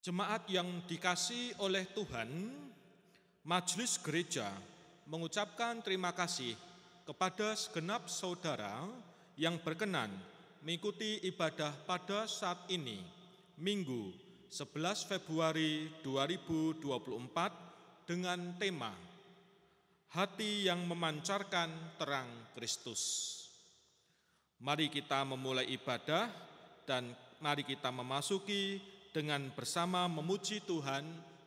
Jemaat yang dikasihi oleh Tuhan, Majelis Gereja mengucapkan terima kasih kepada segenap saudara yang berkenan mengikuti ibadah pada saat ini, Minggu 11 Februari 2024 dengan tema Hati yang Memancarkan Terang Kristus. Mari kita memulai ibadah dan mari kita memasuki dengan bersama memuji Tuhan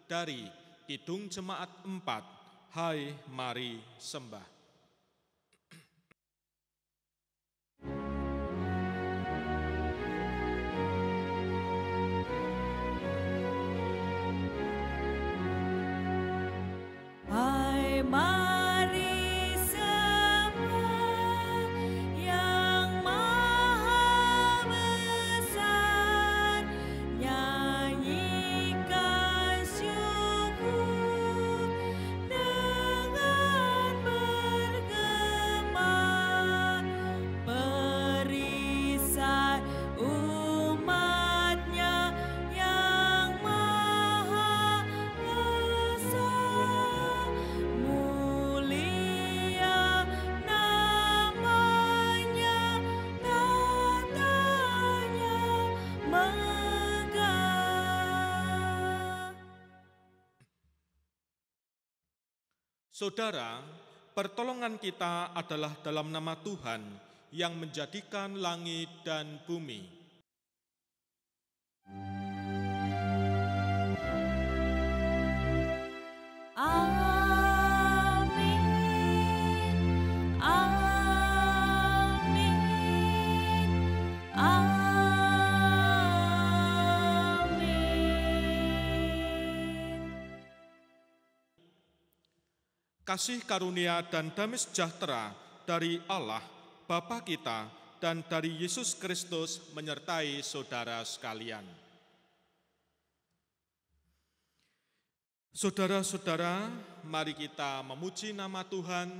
dari Kidung Jemaat 4, Hai Mari Sembah. Hai mari Saudara, pertolongan kita adalah dalam nama Tuhan yang menjadikan langit dan bumi. Amin, amin, amin. Kasih karunia dan damai sejahtera dari Allah, Bapa kita, dan dari Yesus Kristus menyertai saudara sekalian. Saudara-saudara, mari kita memuji nama Tuhan,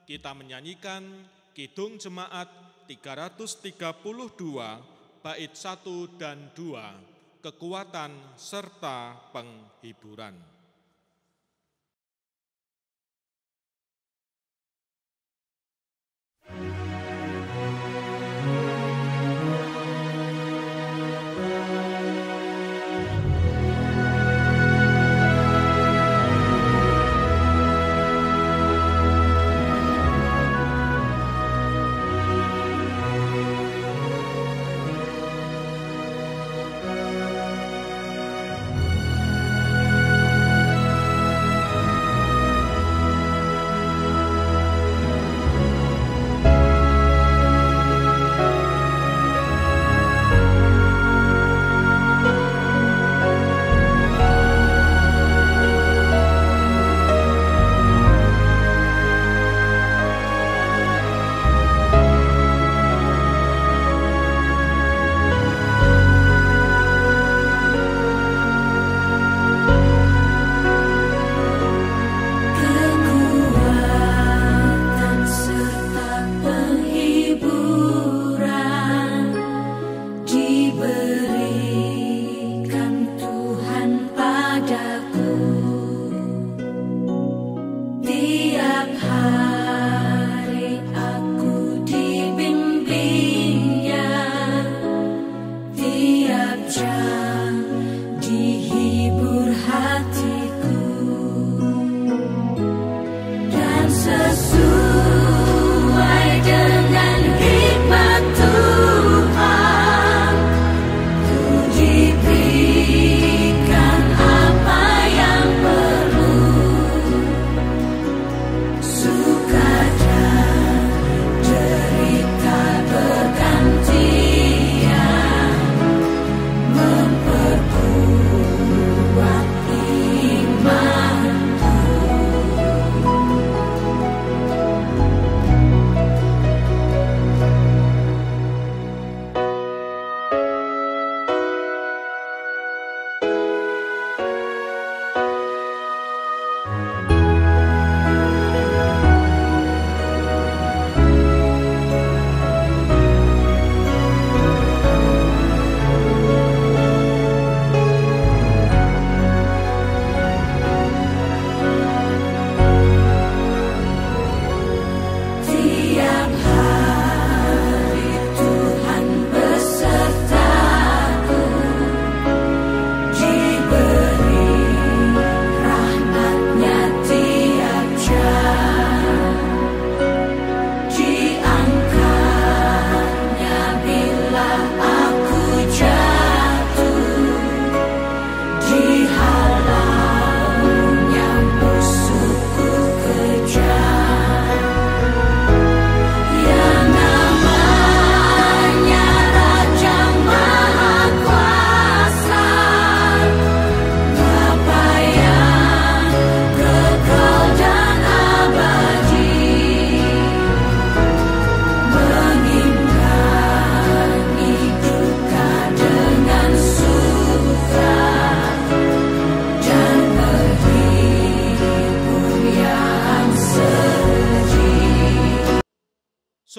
kita menyanyikan Kidung Jemaat 332, bait 1 dan 2, kekuatan serta penghiburan. Amin.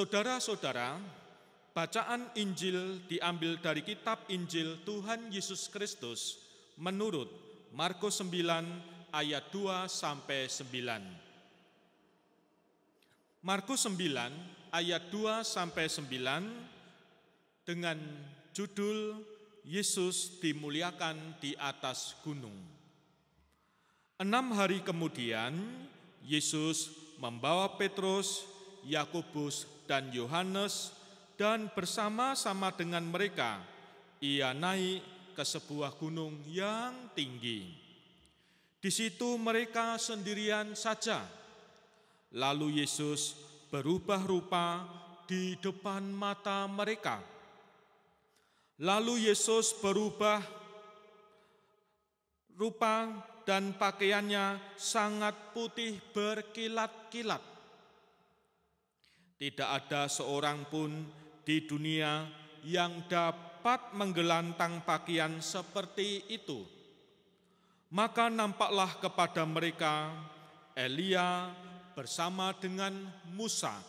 Saudara-saudara, bacaan Injil diambil dari kitab Injil Tuhan Yesus Kristus menurut Markus 9 ayat 2 sampai 9. Markus 9 ayat 2 sampai 9 dengan judul Yesus dimuliakan di atas gunung. 6 hari kemudian Yesus membawa Petrus, Yakobus dan Yohanes, dan bersama-sama dengan mereka ia naik ke sebuah gunung yang tinggi. Di situ mereka sendirian saja. Lalu Yesus berubah rupa di depan mata mereka. Lalu Yesus berubah rupa dan pakaiannya sangat putih berkilat-kilat. Tidak ada seorang pun di dunia yang dapat menggelantang pakaian seperti itu. Maka nampaklah kepada mereka Elia bersama dengan Musa.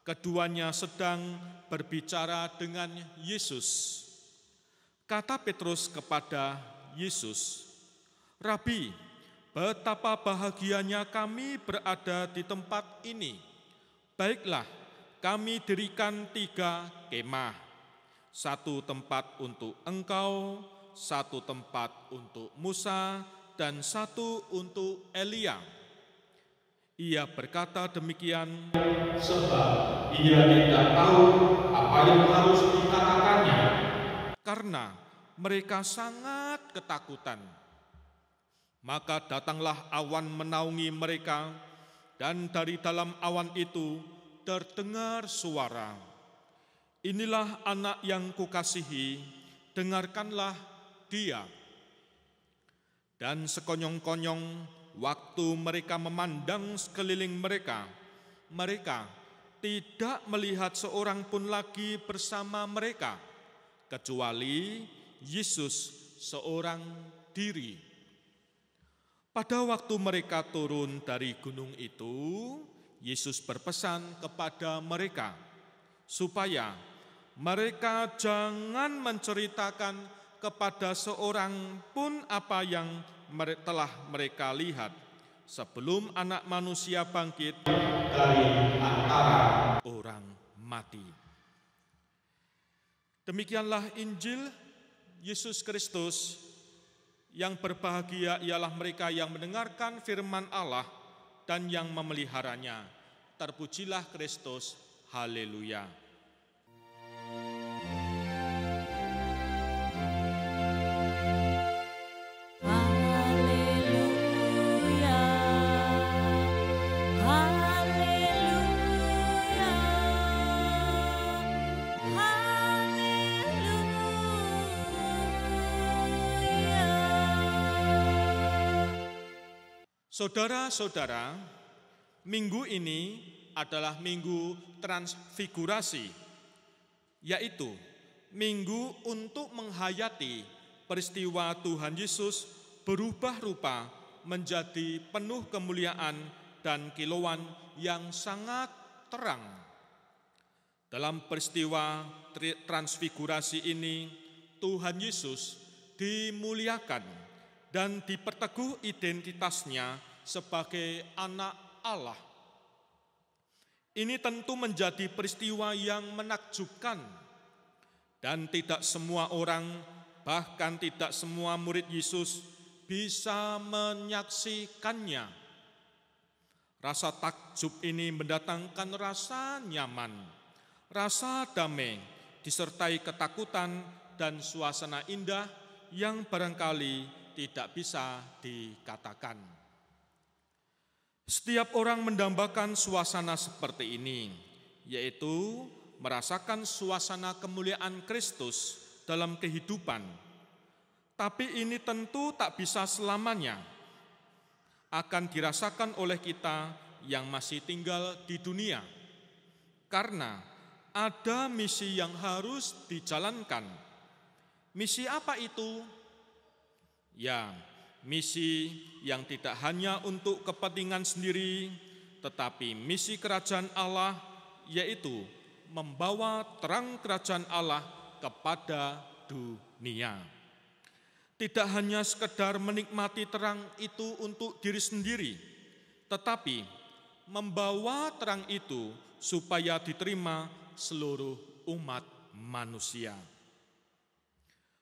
Keduanya sedang berbicara dengan Yesus. Kata Petrus kepada Yesus, "Rabi, betapa bahagianya kami berada di tempat ini. Baiklah, kami dirikan 3 kemah, 1 tempat untuk engkau, 1 tempat untuk Musa, dan 1 untuk Elia." Ia berkata demikian sebab ia tidak tahu apa yang harus dikatakannya, karena mereka sangat ketakutan. Maka datanglah awan menaungi mereka, dan dari dalam awan itu terdengar suara, "Inilah anak yang kukasihi, dengarkanlah dia." Dan sekonyong-konyong waktu mereka memandang sekeliling mereka, mereka tidak melihat seorang pun lagi bersama mereka, kecuali Yesus seorang diri. Pada waktu mereka turun dari gunung itu, Yesus berpesan kepada mereka supaya mereka jangan menceritakan kepada seorang pun apa yang telah mereka lihat sebelum Anak Manusia bangkit dari antara orang mati. Demikianlah Injil Yesus Kristus. Yang berbahagia ialah mereka yang mendengarkan firman Allah dan yang memeliharanya. Terpujilah Kristus, haleluya. Haleluya, haleluya, Saudara-saudara, minggu ini adalah minggu transfigurasi, yaitu minggu untuk menghayati peristiwa Tuhan Yesus berubah rupa menjadi penuh kemuliaan dan kilauan yang sangat terang. Dalam peristiwa transfigurasi ini, Tuhan Yesus dimuliakan dan diperteguh identitasnya sebagai anak Allah. Ini tentu menjadi peristiwa yang menakjubkan dan tidak semua orang, bahkan tidak semua murid Yesus bisa menyaksikannya. Rasa takjub ini mendatangkan rasa nyaman, rasa damai, disertai ketakutan dan suasana indah yang barangkali tidak bisa dikatakan. Setiap orang mendambakan suasana seperti ini, yaitu merasakan suasana kemuliaan Kristus dalam kehidupan. Tapi ini tentu tak bisa selamanya. Akan dirasakan oleh kita yang masih tinggal di dunia. Karena ada misi yang harus dijalankan. Misi apa itu? Ya, misi yang tidak hanya untuk kepentingan sendiri, tetapi misi kerajaan Allah yaitu membawa terang kerajaan Allah kepada dunia. Tidak hanya sekedar menikmati terang itu untuk diri sendiri, tetapi membawa terang itu supaya diterima seluruh umat manusia.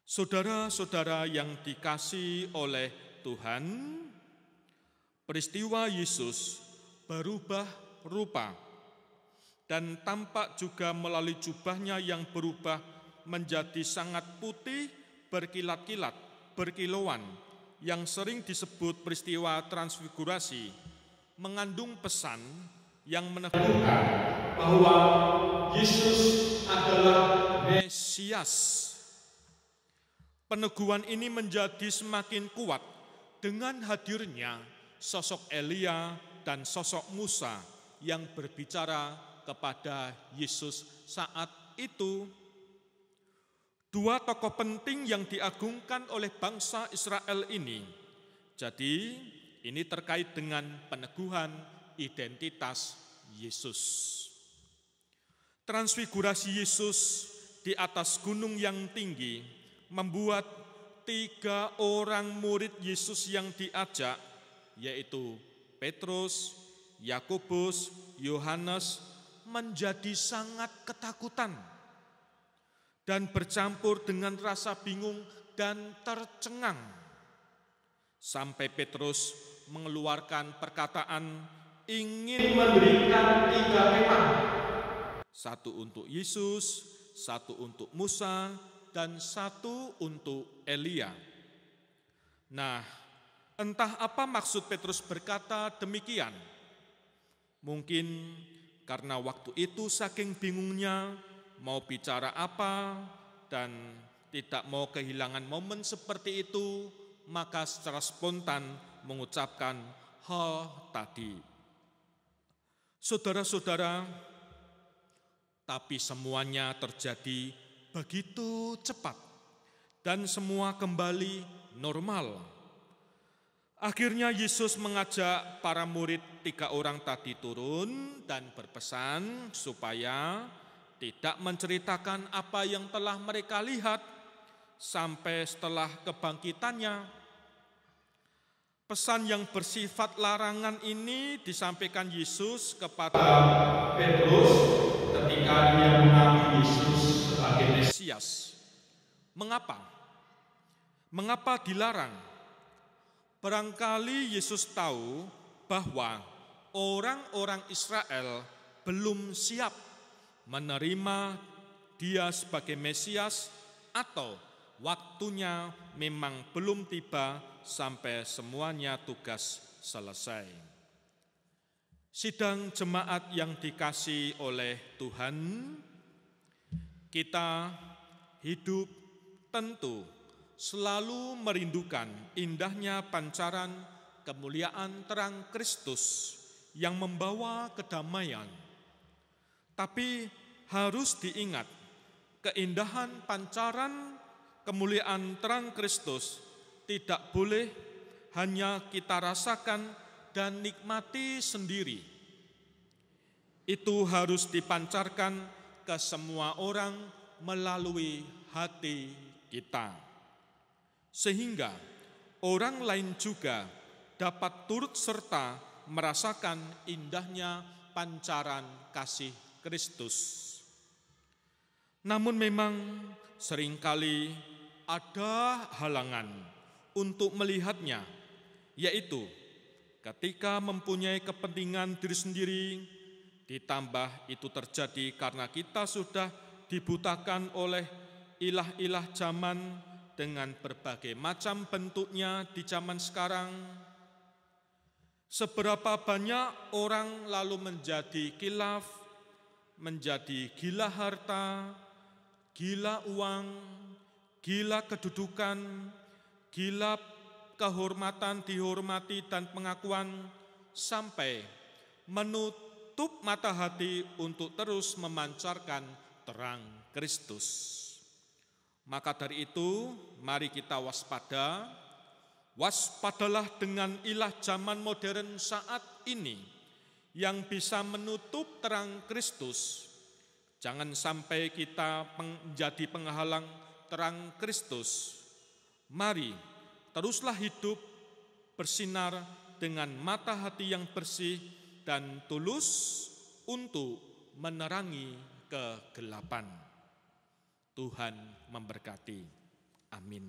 Saudara-saudara yang dikasihi oleh Tuhan, peristiwa Yesus berubah rupa dan tampak juga melalui jubahnya yang berubah menjadi sangat putih, berkilat-kilat, berkilauan, yang sering disebut peristiwa transfigurasi, mengandung pesan yang meneguhkan bahwa Yesus adalah Mesias. Peneguhan ini menjadi semakin kuat dengan hadirnya sosok Elia dan sosok Musa yang berbicara kepada Yesus saat itu. Dua tokoh penting yang diagungkan oleh bangsa Israel ini. Jadi, ini terkait dengan peneguhan identitas Yesus. Transfigurasi Yesus di atas gunung yang tinggi membuat 3 orang murid Yesus yang diajak, yaitu Petrus, Yakobus, Yohanes, menjadi sangat ketakutan dan bercampur dengan rasa bingung dan tercengang. Sampai Petrus mengeluarkan perkataan ingin mendirikan 3 kemah. 1 untuk Yesus, 1 untuk Musa, dan 1 untuk Elia. Nah, entah apa maksud Petrus berkata demikian. Mungkin karena waktu itu saking bingungnya mau bicara apa dan tidak mau kehilangan momen seperti itu, maka secara spontan mengucapkan hal tadi. Saudara-saudara, tapi semuanya terjadi begitu cepat dan semua kembali normal. Akhirnya Yesus mengajak para murid 3 orang tadi turun dan berpesan supaya tidak menceritakan apa yang telah mereka lihat sampai setelah kebangkitannya. Pesan yang bersifat larangan ini disampaikan Yesus kepada Petrus ketika dia mengakui Yesus sebagai Mesias. Mengapa? Mengapa dilarang? Barangkali Yesus tahu bahwa orang-orang Israel belum siap menerima dia sebagai Mesias atau waktunya memang belum tiba sampai semuanya tugas selesai. Sidang jemaat yang dikasihi oleh Tuhan, kita hidup tentu selalu merindukan indahnya pancaran kemuliaan terang Kristus yang membawa kedamaian. Tapi harus diingat, keindahan pancaran kemuliaan terang Kristus tidak boleh hanya kita rasakan dan nikmati sendiri. Itu harus dipancarkan ke semua orang melalui hati kita. Sehingga orang lain juga dapat turut serta merasakan indahnya pancaran kasih Kristus. Namun memang seringkali ada halangan untuk melihatnya, yaitu ketika mempunyai kepentingan diri sendiri, ditambah itu terjadi karena kita sudah dibutakan oleh ilah-ilah zaman dengan berbagai macam bentuknya di zaman sekarang. Seberapa banyak orang lalu menjadi khilaf, menjadi gila harta, gila uang, gila kedudukan, gila kehormatan, dihormati dan pengakuan, sampai menutup mata hati untuk terus memancarkan terang Kristus. Maka dari itu, mari kita waspada. Waspadalah dengan ilah zaman modern saat ini yang bisa menutup terang Kristus. Jangan sampai kita menjadi penghalang terang Kristus. Mari teruslah hidup bersinar dengan mata hati yang bersih dan tulus untuk menerangi kegelapan. Tuhan memberkati. Amin.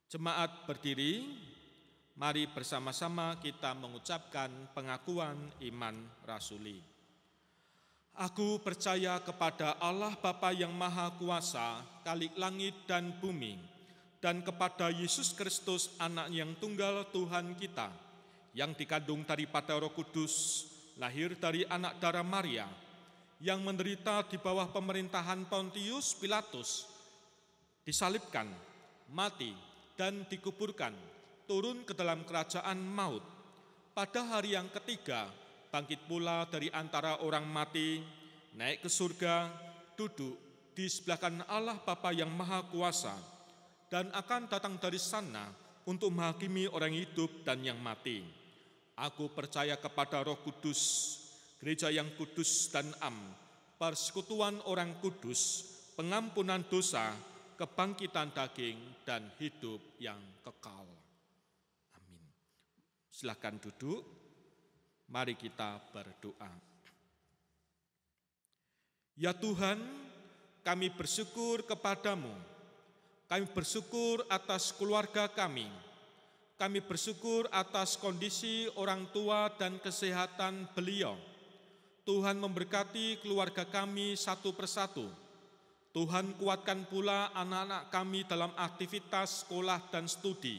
Jemaat berdiri, mari bersama-sama kita mengucapkan pengakuan iman rasuli. Aku percaya kepada Allah Bapa yang Maha Kuasa, Khalik langit dan bumi, dan kepada Yesus Kristus, Anak yang tunggal Tuhan kita, yang dikandung daripada Roh Kudus, lahir dari anak darah Maria, yang menderita di bawah pemerintahan Pontius Pilatus, disalibkan, mati, dan dikuburkan, turun ke dalam kerajaan maut. Pada hari yang ketiga, bangkit pula dari antara orang mati, naik ke surga, duduk di sebelah kanan Allah Bapa yang Maha Kuasa, dan akan datang dari sana untuk menghakimi orang hidup dan yang mati. Aku percaya kepada Roh Kudus, gereja yang kudus dan am, persekutuan orang kudus, pengampunan dosa, kebangkitan daging, dan hidup yang kekal. Amin. Silakan duduk. Mari kita berdoa. Ya Tuhan, kami bersyukur kepadamu. Kami bersyukur atas keluarga kami. Kami bersyukur atas kondisi orang tua dan kesehatan beliau. Tuhan memberkati keluarga kami satu persatu. Tuhan kuatkan pula anak-anak kami dalam aktivitas sekolah dan studi.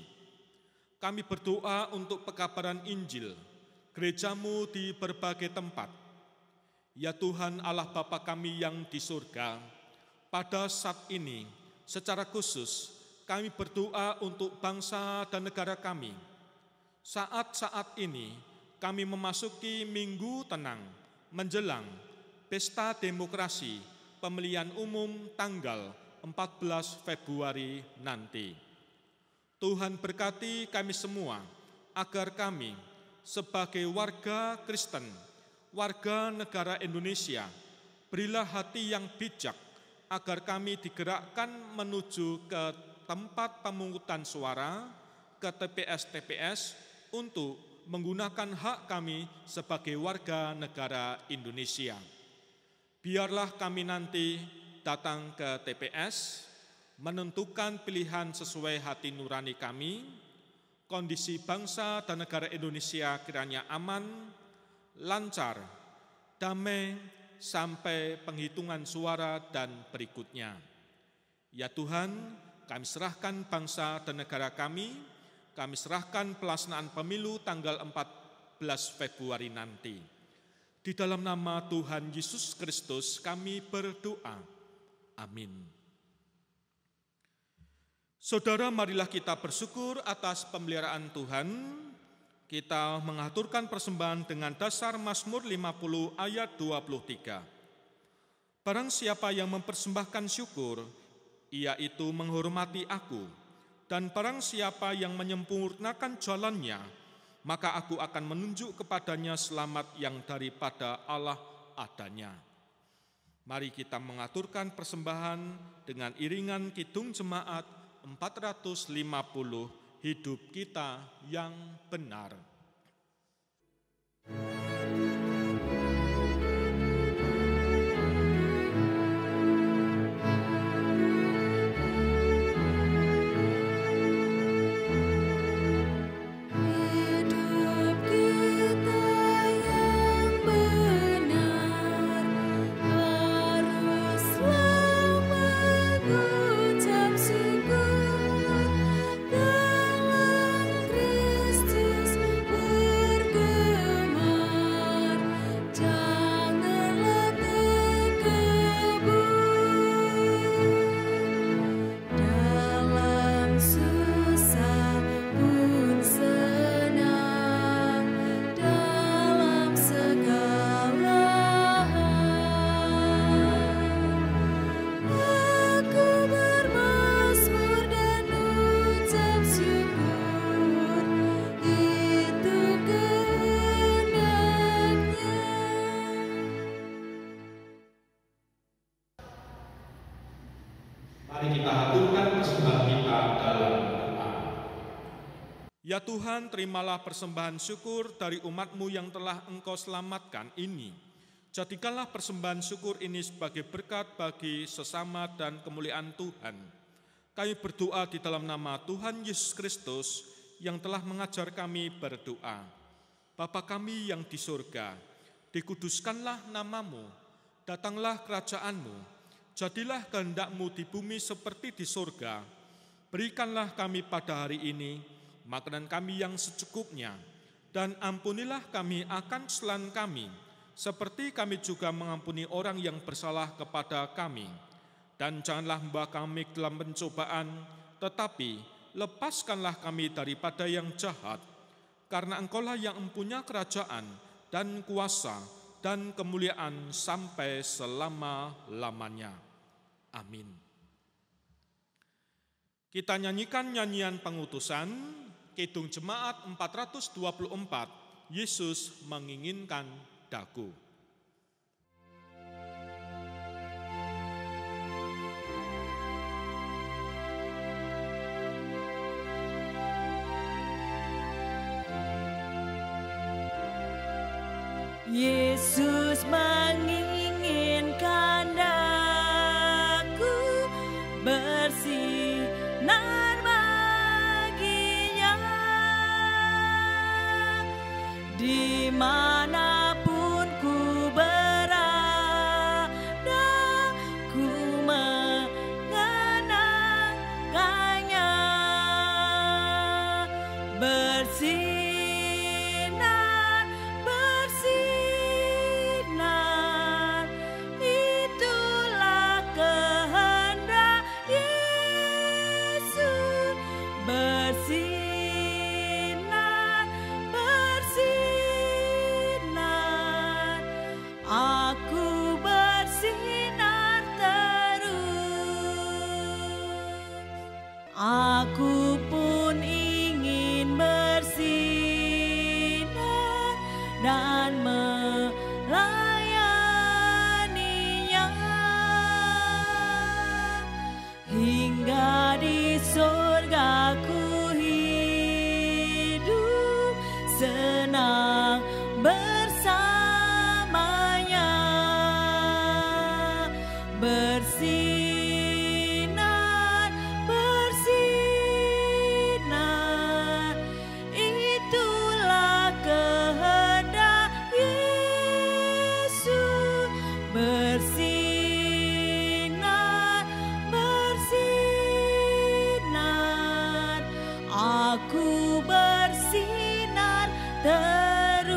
Kami berdoa untuk pekabaran Injil, gerejamu di berbagai tempat. Ya Tuhan Allah Bapa kami yang di surga, pada saat ini secara khusus kami berdoa untuk bangsa dan negara kami. Saat-saat ini kami memasuki minggu tenang menjelang pesta demokrasi pemilihan umum tanggal 14 Februari nanti. Tuhan berkati kami semua agar kami sebagai warga Kristen, warga negara Indonesia, berilah hati yang bijak agar kami digerakkan menuju ke tempat pemungutan suara, ke TPS-TPS untuk menggunakan hak kami sebagai warga negara Indonesia. Biarlah kami nanti datang ke TPS, menentukan pilihan sesuai hati nurani kami, kondisi bangsa dan negara Indonesia kiranya aman, lancar, damai, sampai penghitungan suara dan berikutnya. Ya Tuhan, kami serahkan bangsa dan negara kami serahkan pelaksanaan pemilu tanggal 14 Februari nanti. Di dalam nama Tuhan Yesus Kristus kami berdoa. Amin. Saudara, marilah kita bersyukur atas pemeliharaan Tuhan. Kita mengaturkan persembahan dengan dasar Mazmur 50 ayat 23. Barang siapa yang mempersembahkan syukur, ia itu menghormati aku. Dan barang siapa yang menyempurnakan jalannya, maka aku akan menunjuk kepadanya selamat yang daripada Allah adanya. Mari kita mengaturkan persembahan dengan iringan kidung jemaat 450, hidup kita yang benar. Dalam Kristus bergema. Ya Tuhan, terimalah persembahan syukur dari umat-Mu yang telah Engkau selamatkan ini. Jadikanlah persembahan syukur ini sebagai berkat bagi sesama dan kemuliaan Tuhan. Kami berdoa di dalam nama Tuhan Yesus Kristus yang telah mengajar kami berdoa. Bapa kami yang di surga, dikuduskanlah nama-Mu, datanglah kerajaan-Mu, jadilah kehendak-Mu di bumi seperti di surga. Berikanlah kami pada hari ini makanan kami yang secukupnya, dan ampunilah kami akan kesalahan kami, seperti kami juga mengampuni orang yang bersalah kepada kami. Dan janganlah membawa kami dalam pencobaan, tetapi lepaskanlah kami daripada yang jahat, karena Engkaulah yang mempunyai kerajaan dan kuasa dan kemuliaan sampai selama-lamanya. Amin. Kita nyanyikan nyanyian pengutusan, Kidung Jemaat 424, Yesus menginginkan daku. Yesus menginginkan daku bersinar baginya, dimanapun ku berada, ku mengenangkannya. Bersinar, bersinar, itulah kehendak Yesus. Bersinar, bersinar, aku bersinar terus. Aku pun ingin bersinar dan melayaninya, hingga di surga ku hidup senang bersamanya. Bersinar, bersinar, itulah kehendak Yesus. Bersinar, bersinar, aku bersinar terus.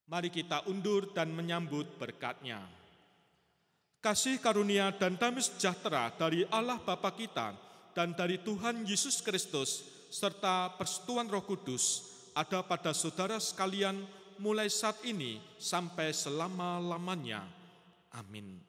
Mari kita undur dan menyambut berkat-Nya. Kasih karunia dan damai sejahtera dari Allah Bapa kita dan dari Tuhan Yesus Kristus serta persekutuan Roh Kudus ada pada saudara sekalian mulai saat ini sampai selama-lamanya. Amin.